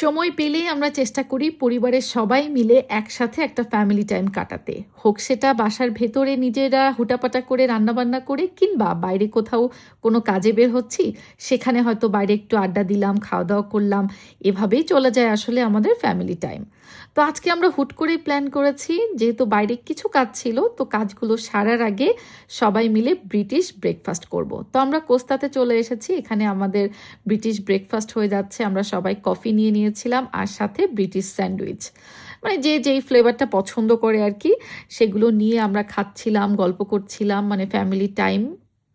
সময় পেলেই আমরা চেষ্টা করি পরিবারের সবাই মিলে একসাথে একটা ফ্যামিলি টাইম কাটাতে। হোক সেটা বাসার ভেতরে নিজেরা হুটাপাটা করে রান্নাবান্না করে, কিংবা বাইরে কোথাও কোনো কাজে বের হচ্ছি, সেখানে হয়তো বাইরে একটু আড্ডা দিলাম, খাওয়া দাওয়া করলাম। এভাবেই চলে যায় আসলে আমাদের ফ্যামিলি টাইম। তো আজকে আমরা হুট করে প্ল্যান করেছি, যেহেতু বাইরে কিছু কাজ ছিল, তো কাজগুলো সারার আগে সবাই মিলে ব্রিটিশ ব্রেকফাস্ট করব। তো আমরা কোস্তাতে চলে এসেছি। এখানে আমাদের ব্রিটিশ ব্রেকফাস্ট হয়ে যাচ্ছে। আমরা সবাই কফি নিয়ে নিয়েছিলাম, আর সাথে ব্রিটিশ স্যান্ডউইচ, মানে যে যেই ফ্লেভারটা পছন্দ করে আর কি, সেগুলো নিয়ে আমরা খাচ্ছিলাম, গল্প করছিলাম। মানে ফ্যামিলি টাইম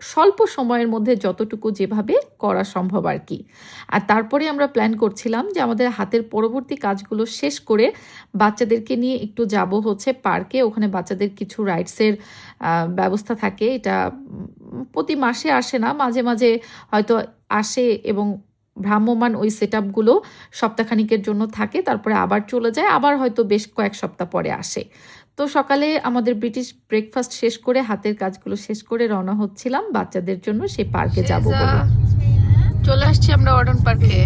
স্বল্প সময়ের মধ্যে যতটুকু যেভাবে করা সম্ভব আর কি। আর তারপরে আমরা প্ল্যান করছিলাম যে আমাদের হাতের পরবর্তী কাজগুলো শেষ করে বাচ্চাদেরকে নিয়ে একটু যাব হচ্ছে পার্কে। ওখানে বাচ্চাদের কিছু রাইডসের ব্যবস্থা থাকে। এটা প্রতি মাসে আসে না, মাঝে মাঝে হয়তো আসে, এবং ভ্রাম্যমান ওই সেট আপগুলো সপ্তাহখানিকের জন্য থাকে, তারপরে আবার চলে যায়, আবার হয়তো বেশ কয়েক সপ্তাহ পরে আসে। তো সকালে আমাদের ব্রিটিশ ব্রেকফাস্ট শেষ করে হাতের কাজগুলো শেষ করে রওনা হচ্ছিলাম বাচ্চাদের জন্য সেই পার্কে যাব বলে। চলে আসছি আমরা ওয়ার্ডন পার্কে।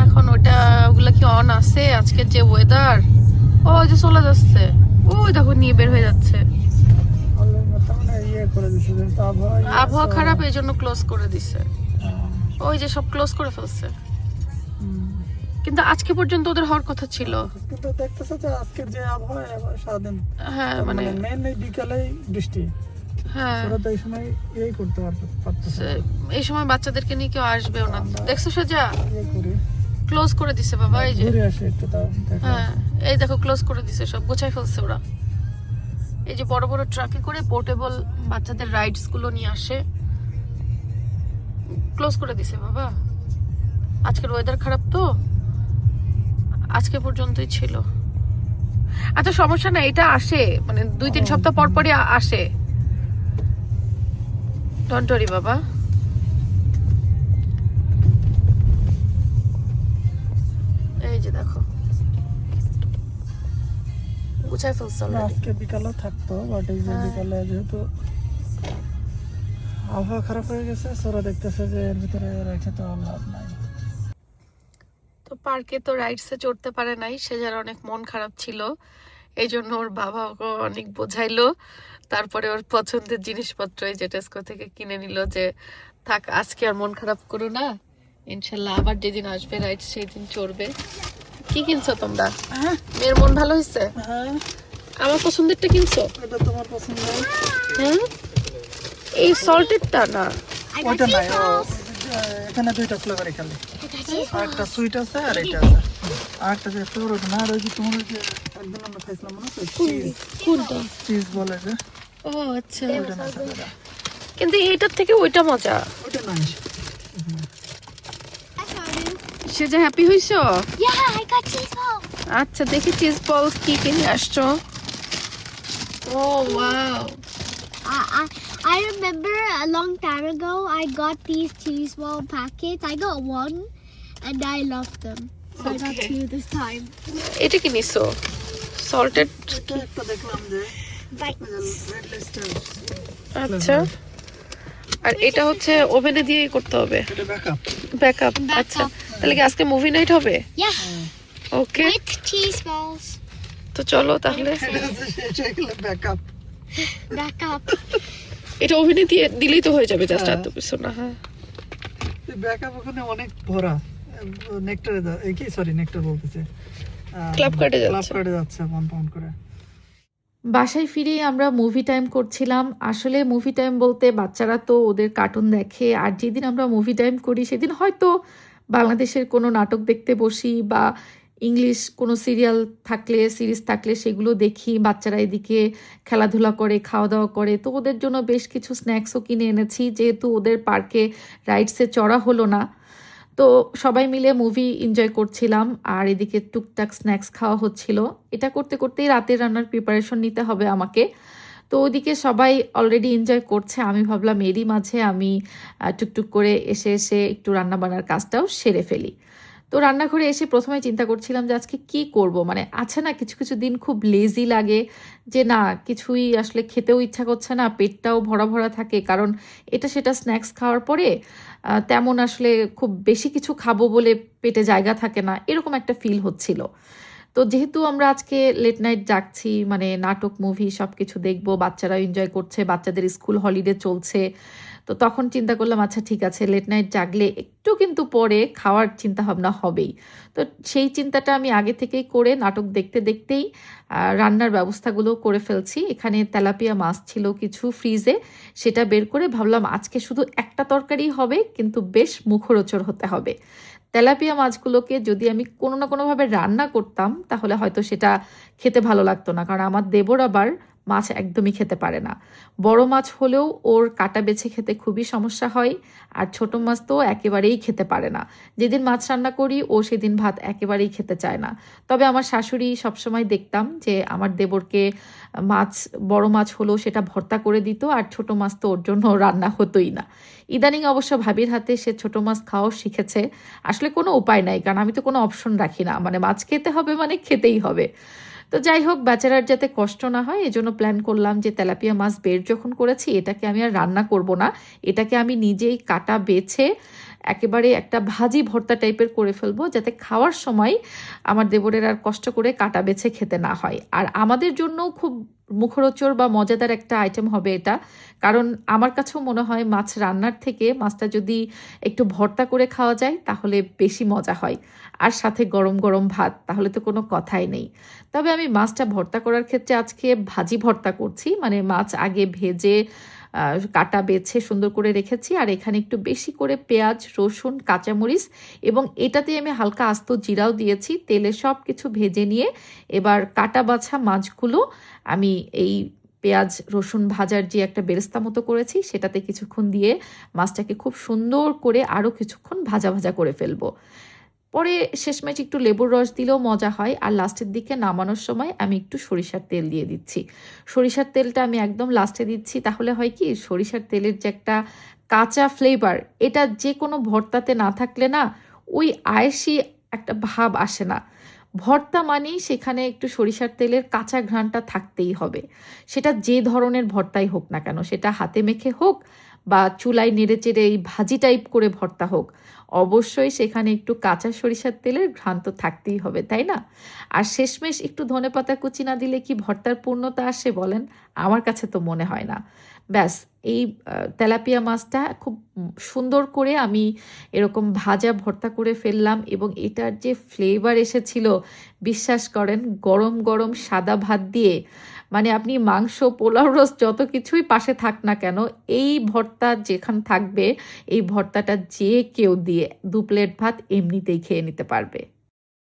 এখন ওগুলা কি অন আছে? আজকের যে ওয়েদার, ও যে চলে যাচ্ছে, ওই দেখো নিয়ে বের হয়ে যাচ্ছে। আবহাওয়া খারাপ, এই জন্য ক্লোজ করে দিছে। ওই যে সব ক্লোজ করে ফেলছে, কিন্তু আজকে পর্যন্ত ওদের হওয়ার কথা ছিল। কিন্তু দেখতেছে যে আজকের যে আবহাওয়া সারাদিন, হ্যাঁ মানে মেন এই বিকালে বৃষ্টি। হ্যাঁ, ওরা তো এই সময় এই করতে পারতেছে। এই সময় বাচ্চাদেরকে নিয়ে কেউ আসবেও না। দেখছো সোজা করি ক্লোজ করে দিছে বাবা। এই যে ঘুরে আসে একটু, তাও হ্যাঁ, এই দেখো ক্লোজ করে দিছে, সব গোছায় ফেলছে ওরা। এই যে বড় বড় ট্রাকে করে পোর্টেবল বাচ্চাদের রাইডস গুলো নিয়ে আসে, ক্লোজ করে দিছে বাবা। আজকের ওয়েদার খারাপ, তো আজকে পর্যন্তই ছিল। আচ্ছা সমস্যা না, এটা আসে মানে 2-3 সপ্তাহ পর পরই আসে। ডন্ট ওয়ারি বাবা। এই যে দেখো গুছাই ফেলছে already। আজকে বিকালে থাকতো, বাট এই যে বিকালে যেহেতু আবহাওয়া খারাপ হয়ে গেছে, ওরা দেখতেছে যে এর ভিতরে রেখে তো লাভ নাই। তো পার্কে তো রাইডসে চড়তে পারে নাই, সে যার অনেক মন খারাপ ছিল। এই জন্য ওর বাবা ওকে অনেক বোঝাইলো। তারপরে ওর পছন্দের জিনিসপত্র এই যে টেস্কো থেকে কিনে নিল, যে থাক আজকে আর মন খারাপ করো না, ইনশাল্লাহ আবার যেদিন আসবে রাইড সেই দিন চড়বে। কি কিনছো তোমরা? মেয়ের মন ভালো হয়েছে? হ্যাঁ, আমার পছন্দেরটা কিনছো? এটা তোমার পছন্দ? হ্যাঁ, এই সল্টেডটা না, ওইটা নাই। এখানে দুইটা ফ্লেভারই খালি, একটা সুইট আছে আর এটা আছে। আরেকটা যে ফ্লেভার ওটা না, আর ওই যে তোমার ওই যে একদিন আমরা খাইছিলাম মনে আছে, কোনটা? চিজ বলে যে, ও আচ্ছা, ওইটা না এটা। কিন্তু এইটার থেকে ওইটা মজা। ওইটা নাই। সে যে হ্যাপি হইছো? Yeah, I got cheese balls. আচ্ছা দেখি চিজ বল কি কিনে আসছো। ও wow, I remember a long time ago I got these cheese ball packets. I got one and I loved them. So I got Okay. two this time. এটা কি নিছো? Salted. এটা একটা দেখলাম যে Bye. রেড লিস্টের, আচ্ছা, আর এটা হচ্ছে ওভেনে দিয়ে করতে হবে, এটা ব্যাকআপ। ব্যাকআপ। আচ্ছা, তাহলে কি আজকে মুভি নাইট হবে? Yeah, okay, with cheese balls. তো চলো তাহলে। এটা ব্যাকআপ। Back up. এটা ওভেনে দিয়ে দিলেই তো হয়ে যাবে, জাস্ট আর তো কিছু না। হ্যাঁ, ব্যাকআপ ওখানে অনেক ভরা। নেক্টারে এই কি, সরি নেক্টার বলতেছে, ক্লাব কার্ডে ক্লাব যাচ্ছে। কার্ডে যাচ্ছে 1 পাউন্ড করে। বাসায় ফিরেই আমরা মুভি টাইম করছিলাম। আসলে মুভি টাইম বলতে বাচ্চারা তো ওদের কার্টুন দেখে, আর যেদিন আমরা মুভি টাইম করি সেদিন হয়তো বাংলাদেশের কোনো নাটক দেখতে বসি, বা ইংলিশ কোনো সিরিজ থাকলে সেগুলো দেখি। বাচ্চারা এদিকে খেলাধুলা করে, খাওয়া দাওয়া করে। তো ওদের জন্য বেশ কিছু স্ন্যাক্সও কিনে এনেছি, যেহেতু ওদের পার্কে রাইডসে চড়া হলো না। তো সবাই মিলে মুভি এনজয় করছিলাম, আর এদিকে টুকটাক স্ন্যাক্স খাওয়া হচ্ছিল। এটা করতে করতেই রাতের রান্নার প্রিপারেশন নিতে হবে আমাকে। তো ওদিকে সবাই অলরেডি এনজয় করছে, আমি ভাবলাম এরই মাঝে আমি টুকটুক করে এসে একটু রান্নাবান্নার কাজটাও সেরে ফেলি। তো রান্নাঘরে এসে প্রথমে চিন্তা করছিলাম যে আজকে কি করব, মানে আছে না কিছু কিছু দিন খুব লেজি লাগে, যে না কিছুই আসলে খেতেও ইচ্ছা করছে না, পেটটাও ভরা ভরা থাকে, কারণ এটা সেটা স্ন্যাক্স খাওয়ার পরে তেমন আসলে খুব বেশি কিছু খাবো বলে পেটে জায়গা থাকে না, এরকম একটা ফিল হচ্ছিল। তো যেহেতু আমরা আজকে লেট নাইট জাগছি, মানে নাটক মুভি সব কিছু দেখবো, বাচ্চারা এনজয় করছে, বাচ্চাদের স্কুল হলিডে চলছে, তো তখন চিন্তা করলাম আচ্ছা ঠিক আছে লেট নাইট জাগলে একটু কিন্তু পরে খাওয়ার চিন্তা ভাবনা হবেই। তো সেই চিন্তাটা আমি আগে থেকেই করে নাটক দেখতে দেখতেই রান্নার ব্যবস্থাগুলো করে ফেলছি। এখানে তেলাপিয়া মাছ ছিল কিছু ফ্রিজে, সেটা বের করে ভাবলাম আজকে শুধু একটা তরকারি হবে, কিন্তু বেশ মুখরোচক হতে হবে। তেলাপিয়া মাছগুলোকে যদি আমি কোনো না কোনোভাবে রান্না করতাম তাহলে হয়তো সেটা খেতে ভালো লাগতো না, কারণ আমার দেবর আবার মাছ একদমই খেতে পারে না। বড় মাছ হলেও ওর কাটা বেছে খেতে খুবই সমস্যা হয়, আর ছোট মাছ তো একেবারেই খেতে পারে না। যেদিন মাছ রান্না করি ও সেদিন ভাত একেবারেই খেতে চায় না। তবে আমার শাশুড়ি সবসময় দেখতাম যে আমার দেবরকে মাছ, বড় মাছ হলেও সেটা ভর্তা করে দিত, আর ছোট মাছ তো ওর জন্য রান্না হতোই না। ইদানিং অবশ্য ভাবির হাতে সে ছোট মাছ খাওয়াও শিখেছে। আসলে কোনো উপায় নাই, কারণ আমি তো কোনো অপশন রাখি না, মানে মাছ খেতে হবে মানে খেতেই হবে। তো যাই হোক, বেচারার যাতে কষ্ট না হয় এজন্য প্ল্যান করলাম যে তেলাপিয়া মাছ বের যখন করেছি এটাকে আমি আর রান্না করব না, এটাকে আমি নিজেই কাটা বেছে একেবারে একটা ভাজি ভর্তা টাইপের করে ফেলবো, যাতে খাওয়ার সময় আমার দেবরের আর কষ্ট করে কাটা বেছে খেতে না হয়। আর আমাদের জন্যও খুব মুখরোচক বা মজাদার একটা আইটেম হবে এটা, কারণ আমার কাছেও মনে হয় মাছ রান্নার থেকে মাছটা যদি একটু ভর্তা করে খাওয়া যায় তাহলে বেশি মজা হয়, আর সাথে গরম গরম ভাত, তাহলে তো কোনো কথাই নেই। তবে আমি মাছটা ভর্তা করার ক্ষেত্রে আজকে ভাজি ভর্তা করছি, মানে মাছ আগে ভেজে কাটা বেছে সুন্দর করে রেখেছি, আর এখানে একটু বেশি করে পেঁয়াজ, রসুন, কাঁচামরিচ এবং এটাতে আমি হালকা আস্ত জিরাও দিয়েছি, তেলে সব কিছু ভেজে নিয়ে এবার কাটা বাছা মাছগুলো আমি এই পেঁয়াজ রসুন ভাজার যে একটা বেরেস্তা মতো করেছি সেটাতে কিছুক্ষণ দিয়ে মাছটাকে খুব সুন্দর করে আরও কিছুক্ষণ ভাজা ভাজা করে ফেলবো। পরে শেষমেশ একটু লেবুর রস দিলেও মজা হয়, আর লাস্টের দিকে নামানোর সময় আমি একটু সরিষার তেল দিয়ে দিচ্ছি। সরিষার তেলটা আমি একদম লাস্টে দিচ্ছি, তাহলে হয় কি সরিষার তেলের যে একটা কাঁচা ফ্লেভার, এটা যে কোনো ভর্তাতে না থাকলে না ওই আয়েসি একটা ভাব আসে না। ভর্তা মানেই সেখানে একটু সরিষার তেলের কাঁচা ঘ্রাণটা থাকতেই হবে, সেটা যে ধরনের ভর্তাই হোক না কেন, সেটা হাতে মেখে হোক বা চুলায় নেড়ে চেড়ে এই ভাজি টাইপ করে ভর্তা হোক, অবশ্যই সেখানে একটু কাঁচা সরিষার তেলের ঘ্রাণ তো থাকতেই হবে, তাই না? আর শেষমেশ একটু ধনেপাতা কুচি না দিলে কি ভর্তার পূর্ণতা আসে বলেন? আমার কাছে তো মনে হয় না। ব্যাস, এই তেলাপিয়া মাছটা খুব সুন্দর করে আমি এরকম ভাজা ভর্তা করে ফেললাম, এবং এটার যে ফ্লেভার এসেছিল বিশ্বাস করেন, গরম গরম সাদা ভাত দিয়ে, মানে আপনি মাংস, পোলাও, রোস্ট যত কিছুই পাশে থাক না কেন, এই ভর্তা যেখানে থাকবে এই ভর্তাটা যে কেউ দিয়ে 2 প্লেট ভাত এমনিতেই খেয়ে নিতে পারবে।